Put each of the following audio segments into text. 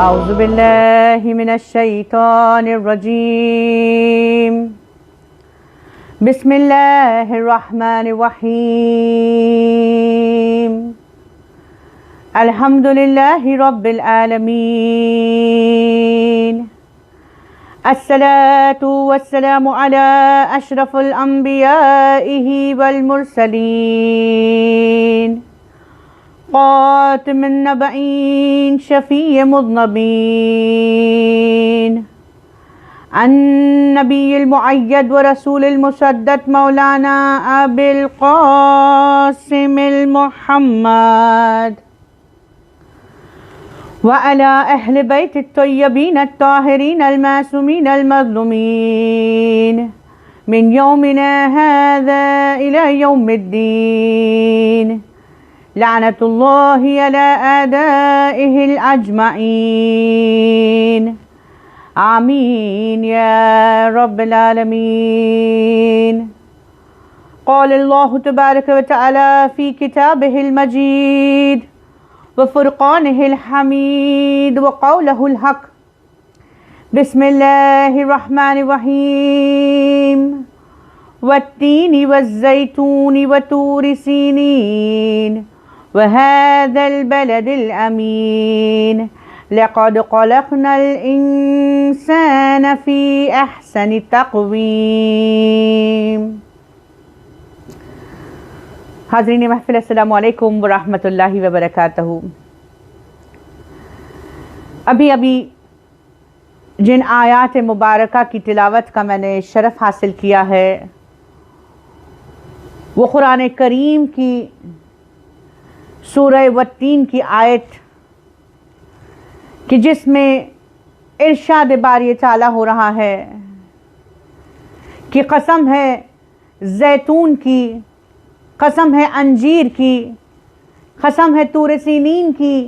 أعوذ بالله من الشيطان الرجيم. بسم الله الرحمن الرحيم. الحمد لله رب العالمين. الصلاة والسلام على أشرف الأنبياء والمرسلين، خاتم النبيين، شفيع مذنبين، النبي المؤيد ورسول المسدد، مولانا أبي القاسم المحمد، وعلى أهل بيت الطيبين الطاهرين المعصومين المظلومين من يومنا هذا إلى يوم الدين. لعنة الله على أعدائه الأجمعين. آمين يا رب العالمين. قال الله تبارك وتعالى في كتابه المجيد وفرقانه الحميد وقوله الحق. بسم الله الرحمن الرحيم. والتين والزيتون وطور سينين وهذا البلد الأمين. لقد خلقنا الإنسان في أحسن تقويم. حاضرین محفل، السلام علیکم ورحمۃ اللہ وبرکاتہ. ابھی جن آیات مبارکہ کی تلاوت کا میں نے شرف حاصل کیا ہے وہ قرآن کریم کی سورہ والتین کی آیت کہ جس میں ارشاد باری تعالیٰ ہو رہا ہے کہ قسم ہے زیتون کی، قسم ہے انجیر کی، قسم ہے طور سینین کی،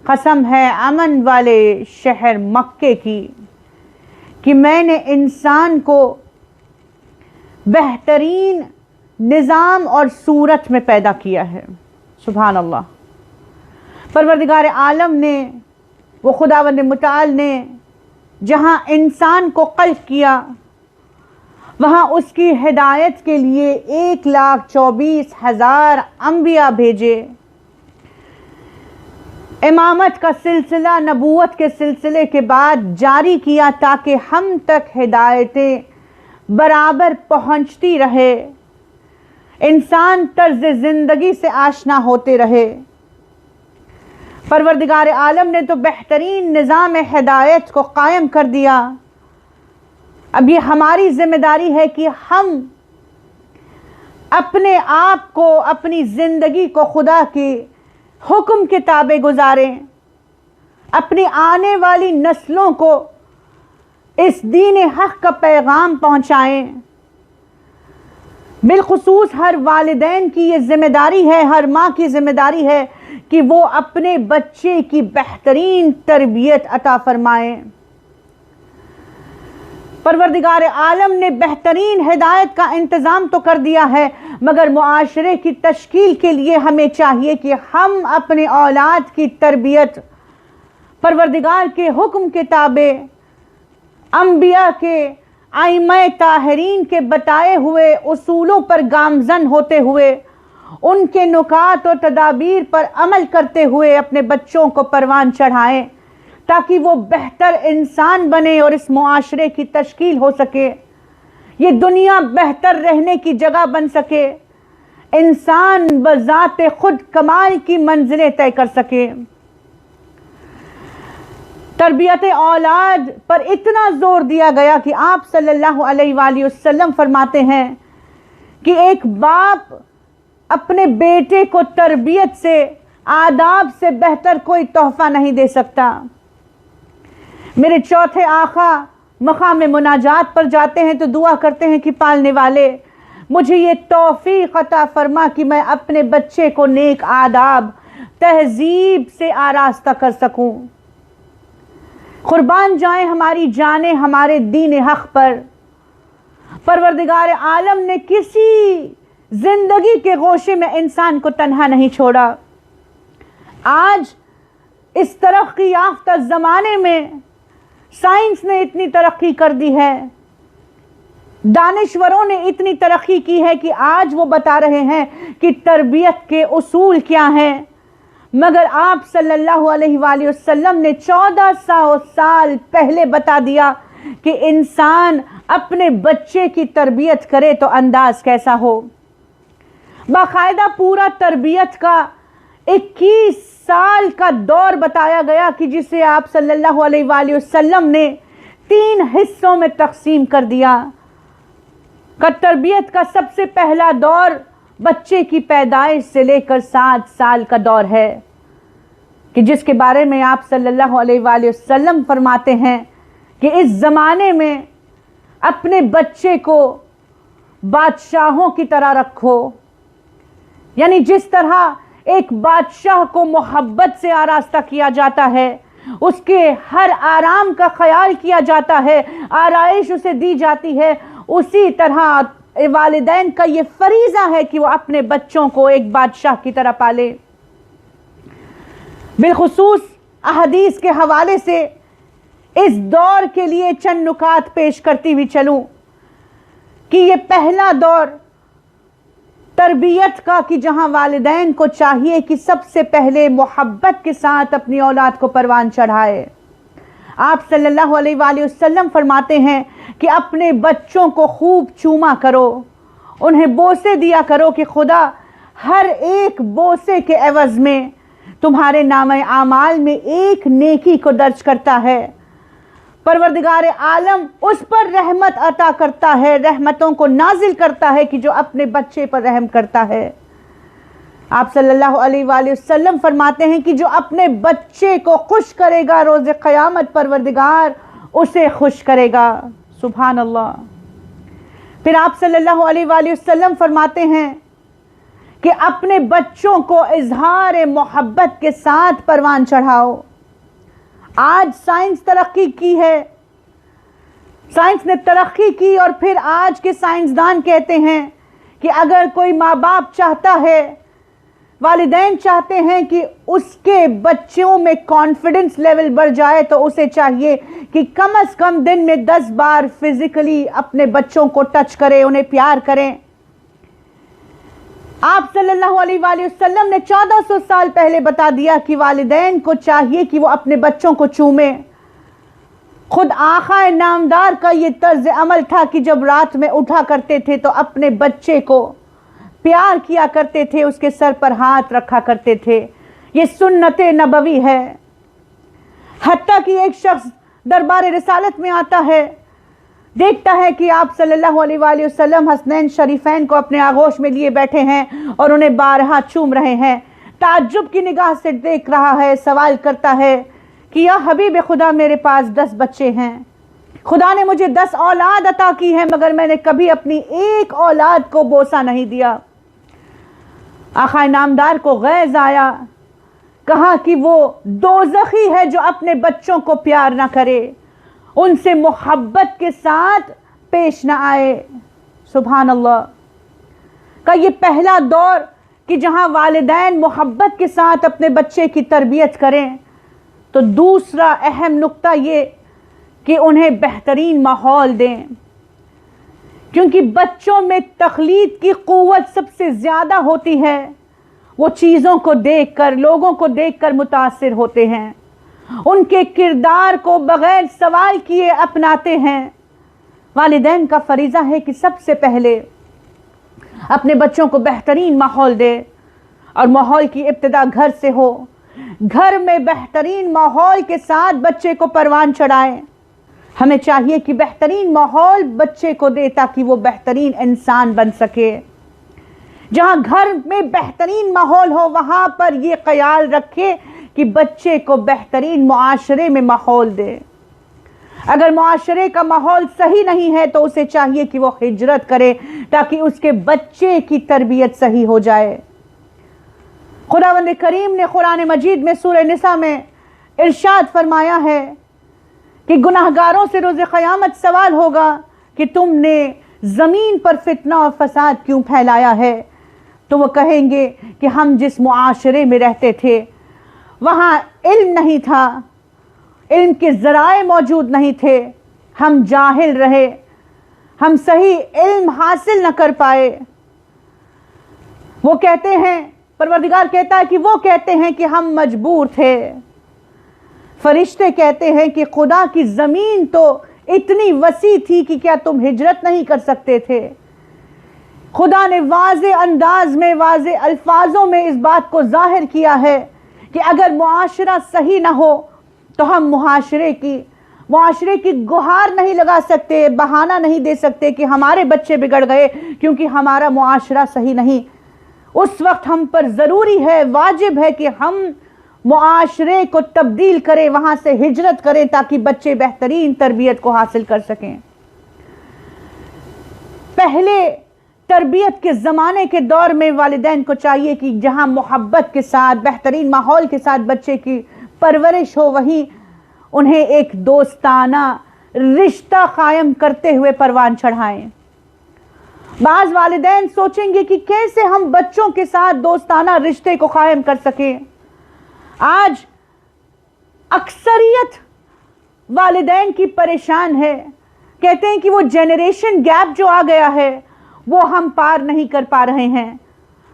قسم ہے امن والے شہر مکے کی کہ میں نے انسان کو بہترین نظام اور صورت میں پیدا کیا ہے. سبحان اللہ. پروردگار عالم نے، وہ خداوند متعال نے جہاں انسان کو خلق کیا وہاں اس کی ہدایت کے لیے 1,24,000 انبیاء بھیجے. امامت کا سلسلہ نبوت کے سلسلے کے بعد جاری کیا تاکہ ہم تک ہدایتیں برابر پہنچتی رہے، انسان طرز زندگی سے آشنا ہوتے رہے. پروردگار عالم نے تو بہترین نظام ہدایت کو قائم کر دیا. اب یہ ہماری ذمہ داری ہے کہ ہم اپنے آپ کو، اپنی زندگی کو خدا کے حکم کے تابع گزاریں، اپنی آنے والی نسلوں کو اس دین حق کا پیغام پہنچائیں. بالخصوص ہر والدین کی یہ ذمہ داری ہے، ہر ماں کی ذمہ داری ہے کہ وہ اپنے بچے کی بہترین تربیت عطا فرمائیں. پروردگار عالم نے بہترین ہدایت کا انتظام تو کر دیا ہے، مگر معاشرے کی تشکیل کے لیے ہمیں چاہیے کہ ہم اپنے اولاد کی تربیت پروردگار کے حکم کے تابع، انبیاء کے، ائمہ طاہرین کے بتائے ہوئے اصولوں پر گامزن ہوتے ہوئے، ان کے نکات و تدابیر پر عمل کرتے ہوئے اپنے بچوں کو پروان چڑھائیں تاکہ وہ بہتر انسان بنے اور اس معاشرے کی تشکیل ہو سکے، یہ دنیا بہتر رہنے کی جگہ بن سکے، انسان بذات خود کمال کی منزلیں طے کر سکے. تربیت اولاد پر اتنا زور دیا گیا کہ آپ صلی اللہ علیہ وآلہ وسلم فرماتے ہیں کہ ایک باپ اپنے بیٹے کو تربیت سے، آداب سے بہتر کوئی تحفہ نہیں دے سکتا. میرے چوتھے آقا مقام مناجات پر جاتے ہیں تو دعا کرتے ہیں کہ پالنے والے مجھے یہ توفیق عطا فرما کہ میں اپنے بچے کو نیک آداب، تہذیب سے آراستہ کر سکوں. قربان جائیں ہماری جانیں ہمارے دین حق پر. پروردگار عالم نے کسی زندگی کے گوشے میں انسان کو تنہا نہیں چھوڑا. آج اس ترقی یافتہ زمانے میں سائنس نے اتنی ترقی کر دی ہے، دانشوروں نے اتنی ترقی کی ہے کہ آج وہ بتا رہے ہیں کہ تربیت کے اصول کیا ہیں، مگر آپ صلی اللہ علیہ وآلہ وسلم نے 1400 سال پہلے بتا دیا کہ انسان اپنے بچے کی تربیت کرے تو انداز کیسا ہو۔ باقاعدہ پورا تربیت کا 21 سال کا دور بتایا گیا کہ جسے آپ صلی اللہ علیہ وآلہ وسلم نے 3 حصوں میں تقسیم کر دیا۔ کہ تربیت کا سب سے پہلا دور بچے کی پیدائش سے لے کر 7 سال کا دور ہے، کہ جس کے بارے میں آپ صلی اللہ علیہ وآلہ وسلم فرماتے ہیں کہ اس زمانے میں اپنے بچے کو بادشاہوں کی طرح رکھو، یعنی جس طرح ایک بادشاہ کو محبت سے آراستہ کیا جاتا ہے، اس کے ہر آرام کا خیال کیا جاتا ہے، آرائش اسے دی جاتی ہے، اسی طرح والدین کا یہ فریضہ ہے کہ وہ اپنے بچوں کو ایک بادشاہ کی طرح پالے۔ بالخصوص احادیث کے حوالے سے اس دور کے لیے چند نکات پیش کرتی ہوئی چلوں کہ یہ پہلا دور تربیت کا، کہ جہاں والدین کو چاہیے کہ سب سے پہلے محبت کے ساتھ اپنی اولاد کو پروان چڑھائے۔ آپ صلی اللہ علیہ وآلہ وسلم فرماتے ہیں کہ اپنے بچوں کو خوب چوما کرو، انہیں بوسے دیا کرو کہ خدا ہر ایک بوسے کے عوض میں تمہارے نامہ اعمال میں ایک نیکی کو درج کرتا ہے۔ پروردگار عالم اس پر رحمت عطا کرتا ہے، رحمتوں کو نازل کرتا ہے کہ جو اپنے بچے پر رحم کرتا ہے۔ آپ صلی اللہ علیہ وآلہ وسلم فرماتے ہیں کہ جو اپنے بچے کو خوش کرے گا روز قیامت پروردگار اسے خوش کرے گا۔ سبحان اللہ۔ پھر آپ صلی اللہ علیہ وآلہ وسلم فرماتے ہیں کہ اپنے بچوں کو اظہار محبت کے ساتھ پروان چڑھاؤ۔ آج سائنس ترقی کی ہے، سائنس نے ترقی کی، اور پھر آج کے سائنسدان کہتے ہیں کہ اگر کوئی ماں باپ چاہتا ہے، والدین چاہتے ہیں کہ اس کے بچوں میں کانفیڈنس لیول بڑھ جائے، تو اسے چاہیے کہ کم از کم دن میں 10 بار فزیکلی اپنے بچوں کو ٹچ کرے، انہیں پیار کریں۔ آپ صلی اللہ علیہ وآلہ وسلم نے 1400 سال پہلے بتا دیا کہ والدین کو چاہیے کہ وہ اپنے بچوں کو چومیں۔ خود آقا نامدار کا یہ طرز عمل تھا کہ جب رات میں اٹھا کرتے تھے تو اپنے بچے کو پیار کیا کرتے تھے، اس کے سر پر ہاتھ رکھا کرتے تھے۔ یہ سنت نبوی ہے۔ حتیٰ کہ ایک شخص دربار رسالت میں آتا ہے، دیکھتا ہے کہ آپ صلی اللہ علیہ وآلہ وسلم حسنین شریفین کو اپنے آغوش میں لیے بیٹھے ہیں اور انہیں بارہا چوم رہے ہیں، تعجب کی نگاہ سے دیکھ رہا ہے، سوال کرتا ہے کہ یا حبیب خدا، میرے پاس 10 بچے ہیں، خدا نے مجھے 10 اولاد عطا کی ہے، مگر میں نے کبھی اپنی ایک اولاد کو بوسہ نہیں دیا۔ آقا نامدار کو غیظ آیا، کہا کہ وہ دوزخی ہے جو اپنے بچوں کو پیار نہ کرے، ان سے محبت کے ساتھ پیش نہ آئے۔ سبحان اللہ۔ کا یہ پہلا دور کہ جہاں والدین محبت کے ساتھ اپنے بچے کی تربیت کریں، تو دوسرا اہم نقطہ یہ کہ انہیں بہترین ماحول دیں، کیونکہ بچوں میں تخلیق کی قوت سب سے زیادہ ہوتی ہے۔ وہ چیزوں کو دیکھ کر، لوگوں کو دیکھ کر متاثر ہوتے ہیں، ان کے کردار کو بغیر سوال کیے اپناتے ہیں۔ والدین کا فریضہ ہے کہ سب سے پہلے اپنے بچوں کو بہترین ماحول دے، اور ماحول کی ابتدا گھر سے ہو۔ گھر میں بہترین ماحول کے ساتھ بچے کو پروان چڑھائیں۔ ہمیں چاہیے کہ بہترین ماحول بچے کو دے تاکہ وہ بہترین انسان بن سکے۔ جہاں گھر میں بہترین ماحول ہو، وہاں پر یہ خیال رکھے کہ بچے کو بہترین معاشرے میں ماحول دے۔ اگر معاشرے کا ماحول صحیح نہیں ہے تو اسے چاہیے کہ وہ ہجرت کرے تاکہ اس کے بچے کی تربیت صحیح ہو جائے۔ خداوند کریم نے قرآن مجید میں سورہ نساء میں ارشاد فرمایا ہے کہ گناہگاروں سے روز قیامت سوال ہوگا کہ تم نے زمین پر فتنہ اور فساد کیوں پھیلایا ہے؟ تو وہ کہیں گے کہ ہم جس معاشرے میں رہتے تھے وہاں علم نہیں تھا، علم کے ذرائع موجود نہیں تھے، ہم جاہل رہے، ہم صحیح علم حاصل نہ کر پائے۔ وہ کہتے ہیں، پروردگار کہتا ہے کہ وہ کہتے ہیں کہ ہم مجبور تھے۔ فرشتے کہتے ہیں کہ خدا کی زمین تو اتنی وسیع تھی کہ کیا تم ہجرت نہیں کر سکتے تھے؟ خدا نے واضح انداز میں، واضح الفاظوں میں اس بات کو ظاہر کیا ہے کہ اگر معاشرہ صحیح نہ ہو تو ہم معاشرے کی گہار نہیں لگا سکتے، بہانہ نہیں دے سکتے کہ ہمارے بچے بگڑ گئے کیونکہ ہمارا معاشرہ صحیح نہیں۔ اس وقت ہم پر ضروری ہے، واجب ہے کہ ہم معاشرے کو تبدیل کریں، وہاں سے ہجرت کریں تاکہ بچے بہترین تربیت کو حاصل کر سکیں۔ پہلے تربیت کے زمانے کے دور میں والدین کو چاہیے کہ جہاں محبت کے ساتھ، بہترین ماحول کے ساتھ بچے کی پرورش ہو، وہیں انہیں ایک دوستانہ رشتہ قائم کرتے ہوئے پروان چڑھائیں۔ بعض والدین سوچیں گے کہ کیسے ہم بچوں کے ساتھ دوستانہ رشتے کو قائم کر سکیں۔ آج اکثریت والدین کی پریشان ہے، کہتے ہیں کہ وہ جنریشن گیپ جو آ گیا ہے وہ ہم پار نہیں کر پا رہے ہیں،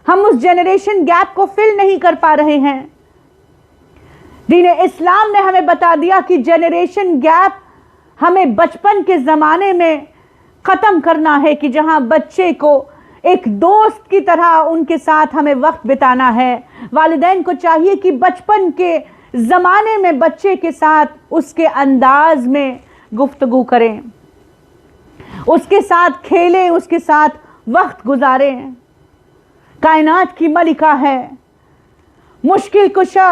ہم اس جنریشن گیپ کو فل نہیں کر پا رہے ہیں۔ دین اسلام نے ہمیں بتا دیا کہ جنریشن گیپ ہمیں بچپن کے زمانے میں ختم کرنا ہے، کہ جہاں بچے کو ایک دوست کی طرح ان کے ساتھ ہمیں وقت بتانا ہے۔ والدین کو چاہیے کہ بچپن کے زمانے میں بچے کے ساتھ اس کے انداز میں گفتگو کریں، اس کے ساتھ کھیلیں، اس کے ساتھ وقت گزاریں۔ کائنات کی ملکہ ہے، مشکل کشا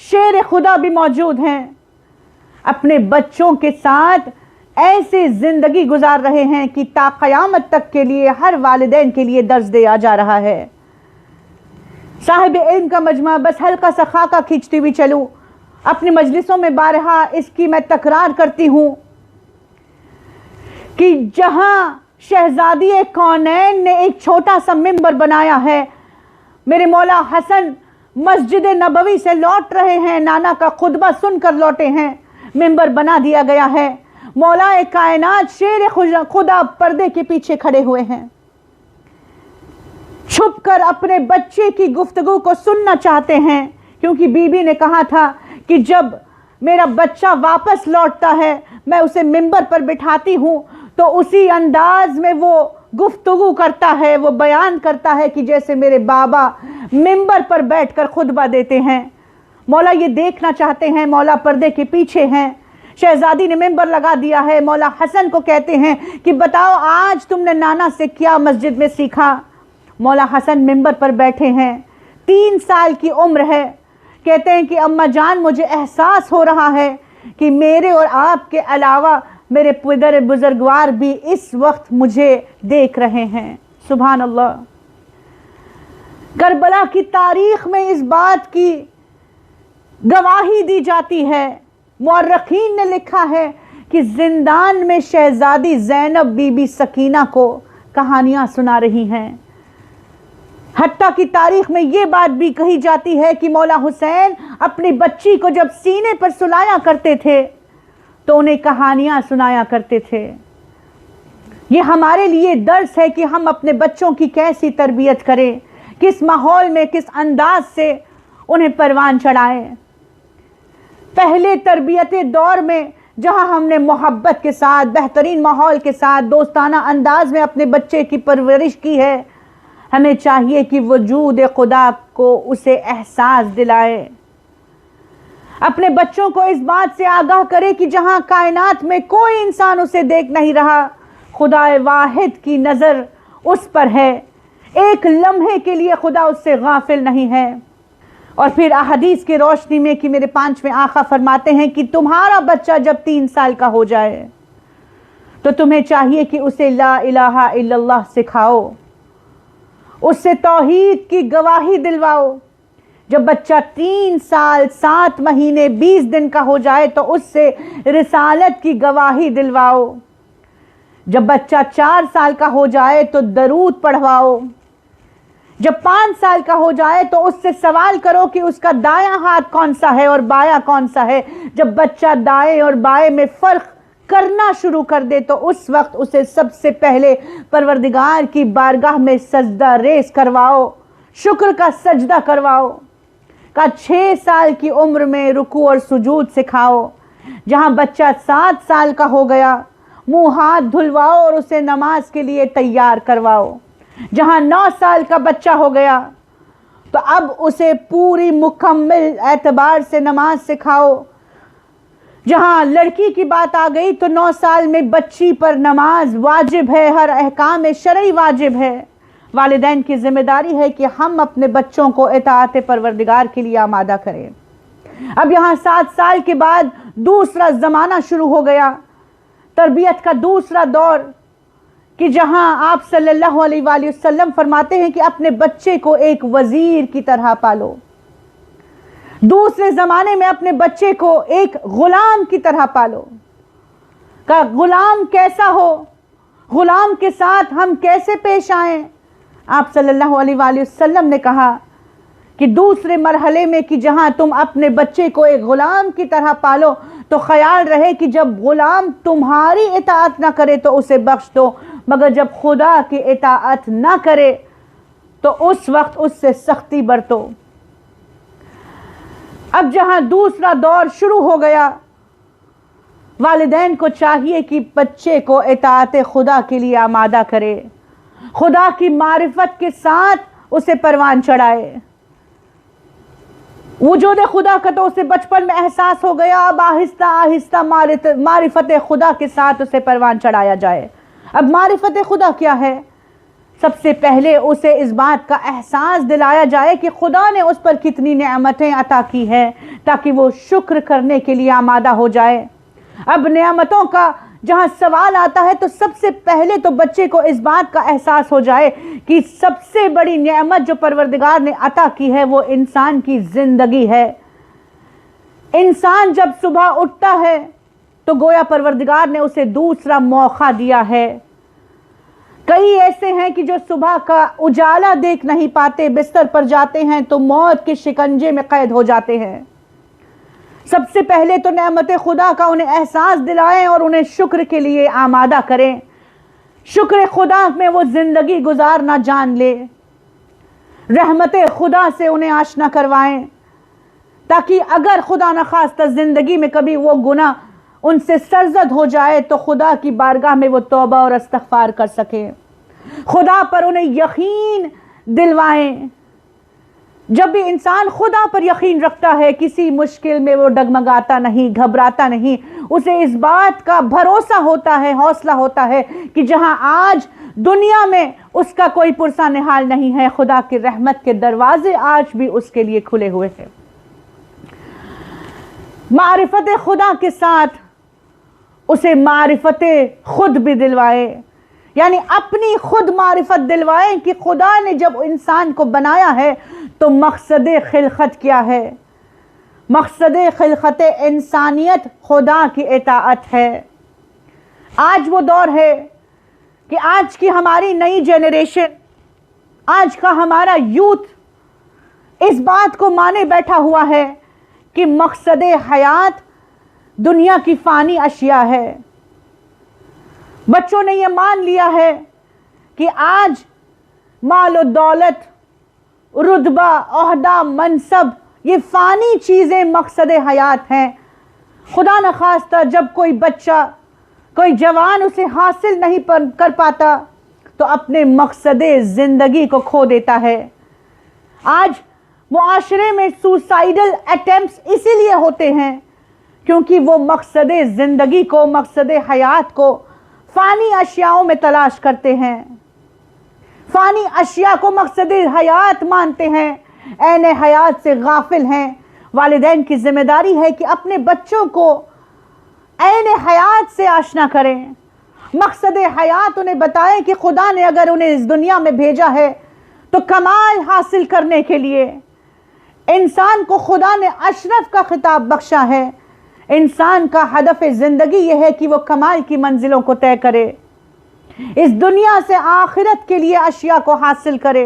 شیر خدا بھی موجود ہیں، اپنے بچوں کے ساتھ ایسے زندگی گزار رہے ہیں کہ تا قیامت تک کے لیے ہر والدین کے لیے درس دیا جا رہا ہے۔ صاحب علم کا مجمع، بس ہلکا سا خاکہ کھینچتی ہوئی چلوں، اپنی مجلسوں میں بارہا اس کی میں تکرار کرتی ہوں کہ جہاں شہزادی کونین نے ایک چھوٹا سا ممبر بنایا ہے، میرے مولا حسن مسجد نبوی سے لوٹ رہے ہیں، نانا کا خطبہ سن کر لوٹے ہیں، ممبر بنا دیا گیا ہے، مولا کائنات شیر خدا پردے کے پیچھے کھڑے ہوئے ہیں، چھپ کر اپنے بچے کی گفتگو کو سننا چاہتے ہیں، کیونکہ بی بی نے کہا تھا کہ جب میرا بچہ واپس لوٹتا ہے میں اسے ممبر پر بٹھاتی ہوں تو اسی انداز میں وہ گفتگو کرتا ہے، وہ بیان کرتا ہے کہ جیسے میرے بابا ممبر پر بیٹھ کر خطبہ دیتے ہیں۔ مولا یہ دیکھنا چاہتے ہیں، مولا پردے کے پیچھے ہیں۔ شہزادی نے ممبر لگا دیا ہے، مولا حسن کو کہتے ہیں کہ بتاؤ آج تم نے نانا سے کیا مسجد میں سیکھا؟ مولا حسن ممبر پر بیٹھے ہیں، 3 سال کی عمر ہے، کہتے ہیں کہ اماں جان مجھے احساس ہو رہا ہے کہ میرے اور آپ کے علاوہ میرے پدر بزرگوار بھی اس وقت مجھے دیکھ رہے ہیں۔ سبحان اللہ۔ کربلا کی تاریخ میں اس بات کی گواہی دی جاتی ہے، مورخین نے لکھا ہے کہ زندان میں شہزادی زینب بی بی سکینہ کو کہانیاں سنا رہی ہیں۔ حتیٰ کی تاریخ میں یہ بات بھی کہی جاتی ہے کہ مولا حسین اپنی بچی کو جب سینے پر سلایا کرتے تھے تو انہیں کہانیاں سنایا کرتے تھے۔ یہ ہمارے لیے درس ہے کہ ہم اپنے بچوں کی کیسی تربیت کریں، کس ماحول میں، کس انداز سے انہیں پروان چڑھائیں۔ پہلے تربیت دور میں جہاں ہم نے محبت کے ساتھ، بہترین ماحول کے ساتھ، دوستانہ انداز میں اپنے بچے کی پرورش کی ہے، ہمیں چاہیے کہ وجود خدا کو اسے احساس دلائے، اپنے بچوں کو اس بات سے آگاہ کرے کہ جہاں کائنات میں کوئی انسان اسے دیکھ نہیں رہا، خدا واحد کی نظر اس پر ہے، ایک لمحے کے لیے خدا اس سے غافل نہیں ہے۔ اور پھر احادیث کی روشنی میں کہ میرے 5ویں آقا فرماتے ہیں کہ تمہارا بچہ جب 3 سال کا ہو جائے تو تمہیں چاہیے کہ اسے لا الہ الا اللہ سکھاؤ، اس سے توحید کی گواہی دلواؤ۔ جب بچہ 3 سال 7 مہینے 20 دن کا ہو جائے تو اس سے رسالت کی گواہی دلواؤ۔ جب بچہ 4 سال کا ہو جائے تو درود پڑھواؤ۔ جب 5 سال کا ہو جائے تو اس سے سوال کرو کہ اس کا دایاں ہاتھ کون سا ہے اور بایاں کون سا ہے۔ جب بچہ دائیں اور بائیں میں فرق کرنا شروع کر دے تو اس وقت اسے سب سے پہلے پروردگار کی بارگاہ میں سجدہ ریز کرواؤ، شکر کا سجدہ کرواؤ۔ کا 6 سال کی عمر میں رکوع اور سجود سکھاؤ۔ جہاں بچہ 7 سال کا ہو گیا منہ ہاتھ دھلواؤ اور اسے نماز کے لیے تیار کرواؤ۔ جہاں 9 سال کا بچہ ہو گیا تو اب اسے پوری مکمل اعتبار سے نماز سکھاؤ۔ جہاں لڑکی کی بات آ گئی تو 9 سال میں بچی پر نماز واجب ہے، ہر احکام شرعی واجب ہے۔ والدین کی ذمہ داری ہے کہ ہم اپنے بچوں کو اطاعت پروردگار کے لیے آمادہ کریں۔ اب یہاں 7 سال کے بعد دوسرا زمانہ شروع ہو گیا، تربیت کا دوسرا دور، کہ جہاں آپ صلی اللہ علیہ وآلہ وسلم فرماتے ہیں کہ اپنے بچے کو ایک وزیر کی طرح پالو۔ دوسرے زمانے میں اپنے بچے کو ایک غلام کی طرح پالو۔ کہ غلام کیسا ہو، غلام کے ساتھ ہم کیسے پیش آئیں۔ آپ صلی اللہ علیہ وآلہ وسلم نے کہا کہ دوسرے مرحلے میں کہ جہاں تم اپنے بچے کو ایک غلام کی طرح پالو تو خیال رہے کہ جب غلام تمہاری اطاعت نہ کرے تو اسے بخش دو، مگر جب خدا کی اطاعت نہ کرے تو اس وقت اس سے سختی برتو۔ اب جہاں دوسرا دور شروع ہو گیا، والدین کو چاہیے کہ بچے کو اطاعت خدا کے لیے آمادہ کرے، خدا کی معرفت کے ساتھ اسے پروان چڑھائے۔ وجود خدا کا تو اسے بچپن میں احساس ہو گیا، اب آہستہ آہستہ معرفت خدا کے ساتھ اسے پروان چڑھایا جائے۔ اب معرفت خدا کیا ہے؟ سب سے پہلے اسے اس بات کا احساس دلایا جائے کہ خدا نے اس پر کتنی نعمتیں عطا کی ہیں تاکہ وہ شکر کرنے کے لیے آمادہ ہو جائے۔ اب نعمتوں کا جہاں سوال آتا ہے تو سب سے پہلے تو بچے کو اس بات کا احساس ہو جائے کہ سب سے بڑی نعمت جو پروردگار نے عطا کی ہے وہ انسان کی زندگی ہے۔ انسان جب صبح اٹھتا ہے تو گویا پروردگار نے اسے دوسرا موقع دیا ہے۔ کئی ایسے ہیں کہ جو صبح کا اجالا دیکھ نہیں پاتے، بستر پر جاتے ہیں تو موت کے شکنجے میں قید ہو جاتے ہیں۔ سب سے پہلے تو نعمت خدا کا انہیں احساس دلائیں اور انہیں شکر کے لیے آمادہ کریں۔ شکر خدا میں وہ زندگی گزارنا جان لے، رحمت خدا سے انہیں آشنا کروائیں تاکہ اگر خدا نخواستہ زندگی میں کبھی وہ گناہ ان سے سرزد ہو جائے تو خدا کی بارگاہ میں وہ توبہ اور استغفار کر سکیں۔ خدا پر انہیں یقین دلوائیں۔ جب بھی انسان خدا پر یقین رکھتا ہے کسی مشکل میں وہ ڈگمگاتا نہیں، گھبراتا نہیں، اسے اس بات کا بھروسہ ہوتا ہے، حوصلہ ہوتا ہے کہ جہاں آج دنیا میں اس کا کوئی پرسہ نحال نہیں ہے، خدا کی رحمت کے دروازے آج بھی اس کے لیے کھلے ہوئے ہیں۔ معرفت خدا کے ساتھ اسے معرفت خود بھی دلوائے، یعنی اپنی خود معرفت دلوائیں کہ خدا نے جب انسان کو بنایا ہے تو مقصد خلقت کیا ہے۔ مقصد خلقت انسانیت خدا کی اطاعت ہے۔ آج وہ دور ہے کہ آج کی ہماری نئی جنریشن، آج کا ہمارا یوتھ اس بات کو مانے بیٹھا ہوا ہے کہ مقصد حیات دنیا کی فانی اشیاء ہے۔ بچوں نے یہ مان لیا ہے کہ آج مال و دولت، رتبہ، عہدہ، منصب، یہ فانی چیزیں مقصد حیات ہیں۔ خدا نخواستہ جب کوئی بچہ، کوئی جوان اسے حاصل نہیں کر پاتا تو اپنے مقصد زندگی کو کھو دیتا ہے۔ آج معاشرے میں سوسائیڈل اٹیمپٹس اسی لیے ہوتے ہیں کیونکہ وہ مقصد زندگی کو، مقصد حیات کو فانی اشیاؤں میں تلاش کرتے ہیں، فانی اشیاء کو مقصد حیات مانتے ہیں، عین حیات سے غافل ہیں۔ والدین کی ذمہ داری ہے کہ اپنے بچوں کو عین حیات سے آشنا کریں، مقصد حیات انہیں بتائیں کہ خدا نے اگر انہیں اس دنیا میں بھیجا ہے تو کمال حاصل کرنے کے لیے۔ انسان کو خدا نے اشرف کا خطاب بخشا ہے۔ انسان کا ہدف زندگی یہ ہے کہ وہ کمال کی منزلوں کو طے کرے، اس دنیا سے آخرت کے لیے اشیاء کو حاصل کرے۔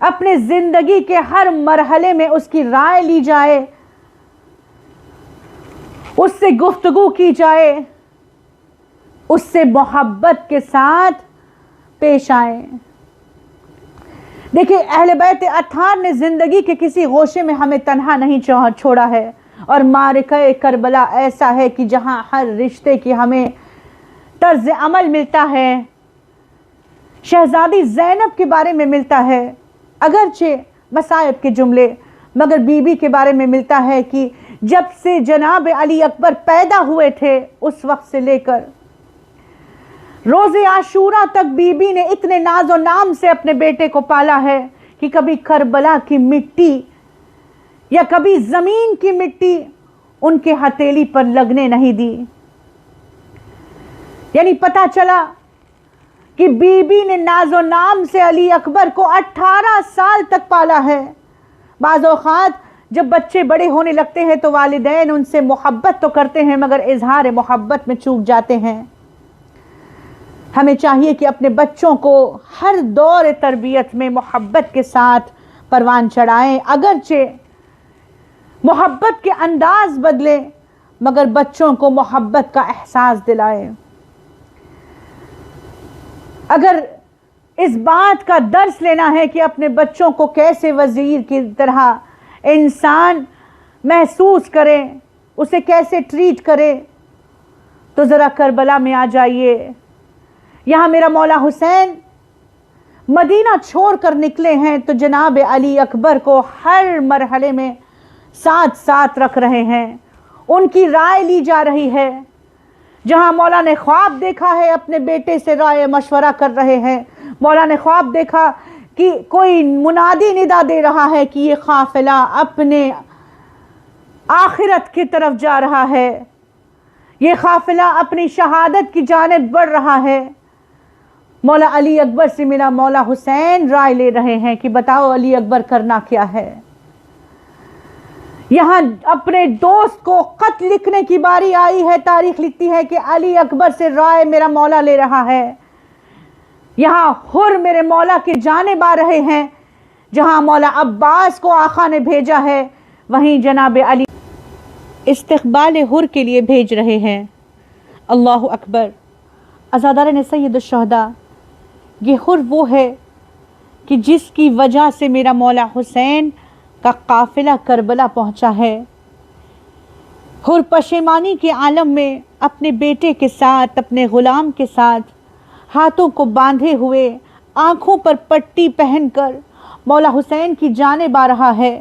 اپنے زندگی کے ہر مرحلے میں اس کی رائے لی جائے، اس سے گفتگو کی جائے، اس سے محبت کے ساتھ پیش آئیں۔ دیکھیں، اہل بیت اطہار نے زندگی کے کسی گوشے میں ہمیں تنہا نہیں چھوڑا ہے، اور معرکہ کربلا ایسا ہے کہ جہاں ہر رشتے کی ہمیں طرز عمل ملتا ہے۔ شہزادی زینب کے بارے میں ملتا ہے، اگرچہ مصائب کے جملے، مگر بی بی کے بارے میں ملتا ہے کہ جب سے جناب علی اکبر پیدا ہوئے تھے اس وقت سے لے کر روز عاشورہ تک بی بی نے اتنے ناز و نام سے اپنے بیٹے کو پالا ہے کہ کبھی کربلا کی مٹی یا کبھی زمین کی مٹی ان کے ہتھیلی پر لگنے نہیں دی۔ یعنی پتہ چلا کہ بی بی نے ناز و نام سے علی اکبر کو 18 سال تک پالا ہے۔ بعض اوقات جب بچے بڑے ہونے لگتے ہیں تو والدین ان سے محبت تو کرتے ہیں مگر اظہار محبت میں چوک جاتے ہیں۔ ہمیں چاہیے کہ اپنے بچوں کو ہر دور تربیت میں محبت کے ساتھ پروان چڑھائیں، اگرچہ محبت کے انداز بدلے مگر بچوں کو محبت کا احساس دلائیں۔ اگر اس بات کا درس لینا ہے کہ اپنے بچوں کو کیسے وزیر کی طرح انسان محسوس کریں، اسے کیسے ٹریٹ کریں، تو ذرا کربلا میں آ جائیے۔ یہاں میرا مولا حسین مدینہ چھوڑ کر نکلے ہیں تو جناب علی اکبر کو ہر مرحلے میں ساتھ رکھ رہے ہیں، ان کی رائے لی جا رہی ہے۔ جہاں مولا نے خواب دیکھا ہے اپنے بیٹے سے رائے مشورہ کر رہے ہیں۔ مولا نے خواب دیکھا کہ کوئی منادی ندا دے رہا ہے کہ یہ قافلہ اپنے آخرت کی طرف جا رہا ہے، یہ قافلہ اپنی شہادت کی جانب بڑھ رہا ہے۔ مولا علی اکبر سے میرا مولا حسین رائے لے رہے ہیں کہ بتاؤ علی اکبر کرنا کیا ہے۔ یہاں اپنے دوست کو خط لکھنے کی باری آئی ہے۔ تاریخ لکھتی ہے کہ علی اکبر سے رائے میرا مولا لے رہا ہے۔ یہاں حر میرے مولا کی جانب آ رہے ہیں۔ جہاں مولا عباس کو آقا نے بھیجا ہے وہیں جناب علی استقبال حر کے لیے بھیج رہے ہیں۔ اللہ اکبر۔ عزاداران سید الشہداء، یہ حر وہ ہے کہ جس کی وجہ سے میرا مولا حسین کا قافلہ کربلا پہنچا ہے۔ حر پشیمانی کے عالم میں اپنے بیٹے کے ساتھ، اپنے غلام کے ساتھ ہاتھوں کو باندھے ہوئے، آنکھوں پر پٹی پہن کر مولا حسین کی جانب آ رہا ہے۔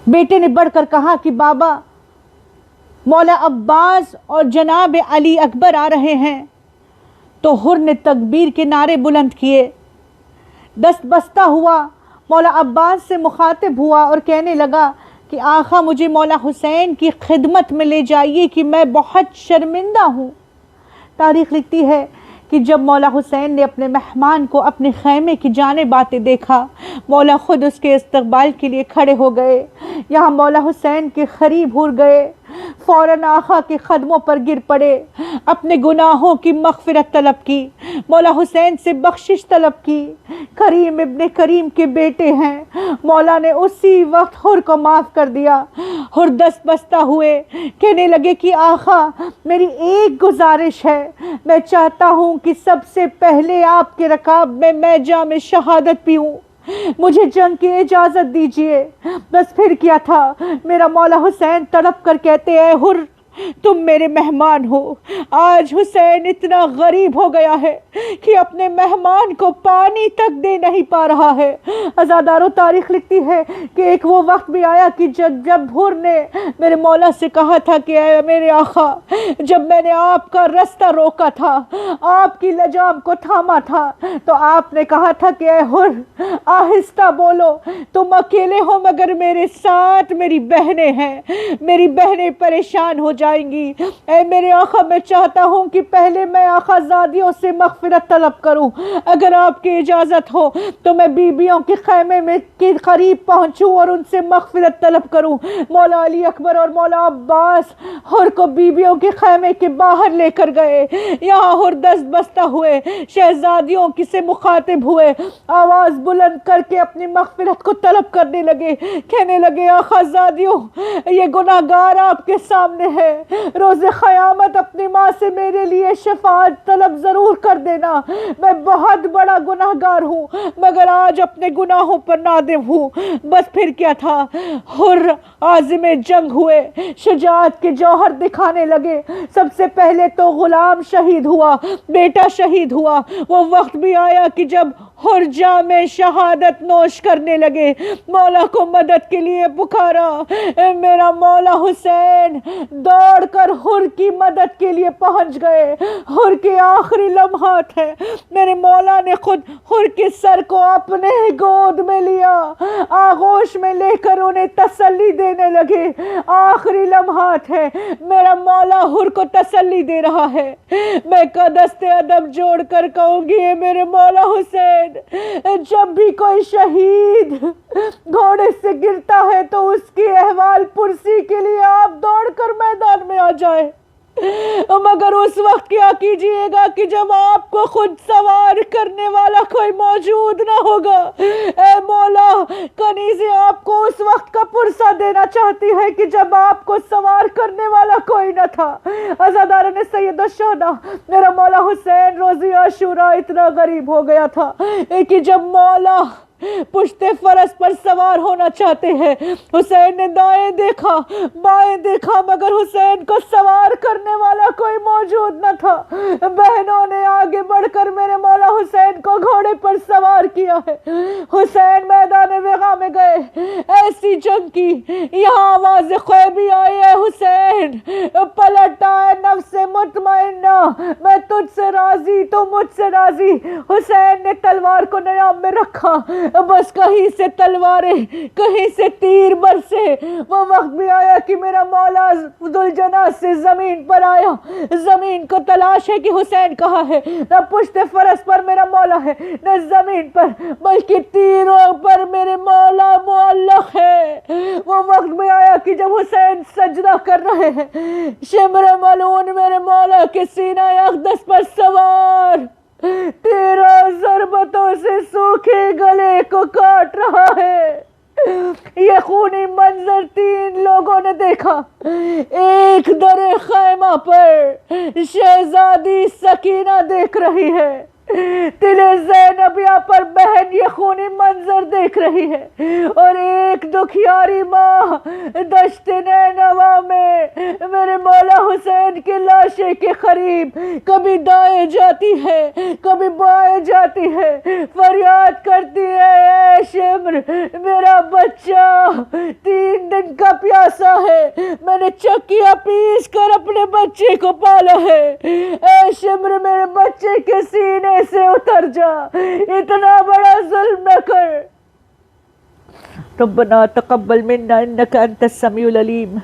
بیٹے نے بڑھ کر کہا کہ بابا، مولا عباس اور جناب علی اکبر آ رہے ہیں۔ تو حر نے تکبیر کے نعرے بلند کیے، دست بستہ ہوا، مولا عباس سے مخاطب ہوا اور کہنے لگا کہ آقا مجھے مولا حسین کی خدمت میں لے جائیے کہ میں بہت شرمندہ ہوں۔ تاریخ لکھتی ہے کہ جب مولا حسین نے اپنے مہمان کو اپنے خیمے کی جانب آتے دیکھا، مولا خود اس کے استقبال کے لیے کھڑے ہو گئے۔ یہاں مولا حسین کے قریب ہو گئے، فوراً آقا کے قدموں پر گر پڑے، اپنے گناہوں کی مغفرت طلب کی، مولا حسین سے بخشش طلب کی۔ کریم ابن کریم کے بیٹے ہیں، مولا نے اسی وقت حر کو معاف کر دیا۔ حر دست بستہ ہوئے، کہنے لگے کہ آقا میری ایک گزارش ہے، میں چاہتا ہوں کہ سب سے پہلے آپ کے رکاب میں جام شہادت پیوں، مجھے جنگ کی اجازت دیجئے۔ بس پھر کیا تھا، میرا مولا حسین تڑپ کر کہتے اے حر تم میرے مہمان ہو۔ آج حسین اتنا غریب ہو گیا ہے کہ اپنے مہمان کو پانی تک دے نہیں پا رہا ہے۔ عزادارو، تاریخ لکھتی ہے کہ ایک وہ وقت بھی آیا کہ جب حر نے میرے مولا سے کہا تھا کہ اے میرے آقا، جب میں نے آپ کا رستہ روکا تھا، آپ کی لجام کو تھاما تھا، تو آپ نے کہا تھا کہ اے حر آہستہ بولو، تم اکیلے ہو مگر میرے ساتھ میری بہنیں ہیں، میری بہنیں پریشان ہو جائیں گی۔ اے میرے آقا، میں چاہتا ہوں کہ پہلے میں آقا زادیوں سے مغفرت طلب کروں، اگر آپ کی اجازت ہو تو میں بیویوں کے خیمے میں کے قریب پہنچوں اور ان سے مغفرت طلب کروں۔ مولا علی اکبر اور مولا عباس حر کو بیویوں کے خیمے کے باہر لے کر گئے۔ یہاں حر دست بستہ ہوئے، شہزادیوں کی سے مخاطب ہوئے، آواز بلند کر کے اپنی مغفرت کو طلب کرنے لگے، کہنے لگے آقا زادیوں، یہ گناہگار آپ کے سامنے ہے، روز قیامت اپنی ماں سے میرے لیے شفاعت طلب ضرور کر دینا، میں بہت بڑا گناہگار ہوں مگر آج اپنے گناہوں پر نادم ہوں۔ بس پھر کیا تھا، حر عازم جنگ ہوئے، شجاعت کے جوہر دکھانے لگے۔ سب سے پہلے تو غلام شہید ہوا، بیٹا شہید ہوا۔ وہ وقت بھی آیا کہ جب حر جام شہادت نوش کرنے لگے، مولا کو مدد کے لیے پکارا۔ میرا مولا حسین دوڑ کر حر کی مدد کے لیے پہنچ گئے۔ حر کے آخری لمحات ہیں، میرے مولا نے خود حر کے سر کو اپنے گود میں لیا، آغوش میں لے کر انہیں تسلی دینے لگے۔ آخری لمحات ہے، میرا مولا حر کو تسلی دے رہا ہے۔ میں دست ادب جوڑ کر کہوں گی، اے میرے مولا حسین، جب بھی کوئی شہید گھوڑے سے گرتا ہے تو اس کی احوال پرسی کے لیے آپ دوڑ کر میدان میں آ جائیں، مگر اس وقت کیا کیجئے گا کہ جب آپ کو خود سوار کرنے والا کوئی موجود نہ ہوگا۔ اے مولا، کنیزیں آپ کو اس وقت کا پرسہ دینا چاہتی ہے کہ جب آپ کو سوار کرنے والا کوئی نہ تھا۔ عزاداران سید الشہداء، میرا مولا حسین روزی عاشوراء اتنا غریب ہو گیا تھا کہ جب مولا پشت فرس پر سوار ہونا چاہتے ہیں، حسین نے دائیں دیکھا بائیں دیکھا مگر حسین کو سوار کرنے والا کوئی موجود نہ تھا۔ بہنوں نے آگے بڑھ کر میرے مولا حسین کو گھوڑے پر سوار کیا ہے۔ حسین میدان وغا میں گئے، ایسی جنگ کی، یہاں آواز خویبی آئی، اے حسین پلٹ آئے نفس مطمئنہ، میں تجھ سے راضی تو مجھ سے راضی۔ حسین نے تلوار کو نیام میں رکھا، بس کہیں سے تلواریں کہیں سے تیر برسے۔ وہ وقت بھی آیا کہ میرا مولا ذوالجناح سے زمین پر آیا، زمین کو تلاش ہے کہ حسین کہاں ہے، نہ پشت فرس پر میرا مولا ہے نہ زمین پر، بلکہ تیروں پر میرے مولا معلق ہے۔ وہ وقت بھی آیا کہ جب حسین سجدہ کر رہے ہیں، شمر ملعون میرے مولا کے سینہ اقدس پر سوار 13 ضربتوں سے سوکھے گلے کو کاٹ رہا ہے۔ یہ خونی منظر 3 لوگوں نے دیکھا۔ ایک در خیمہ پر شہزادی سکینہ دیکھ رہی ہے، تل زینبیہ پر بہن یہ خونی منظر دیکھ رہی ہے، اور ایک دکھیاری ماں دشت نینوا میں میرے مولا حسین کی لاشے کے قریب کبھی دائیں جاتی ہے کبھی بائیں جاتی ہے، فریاد کرتی ہے، اے شمر میرا بچہ 3 دن کا پیاسا ہے، میں نے چکیاں پیس کر اپنے بچے کو پالا ہے، اے شمر میرے بچے کے سینے سے اتر جا، اتنا بڑا ظلم نہ کر۔ ربنا تقبل منا انك انت السميع العليم۔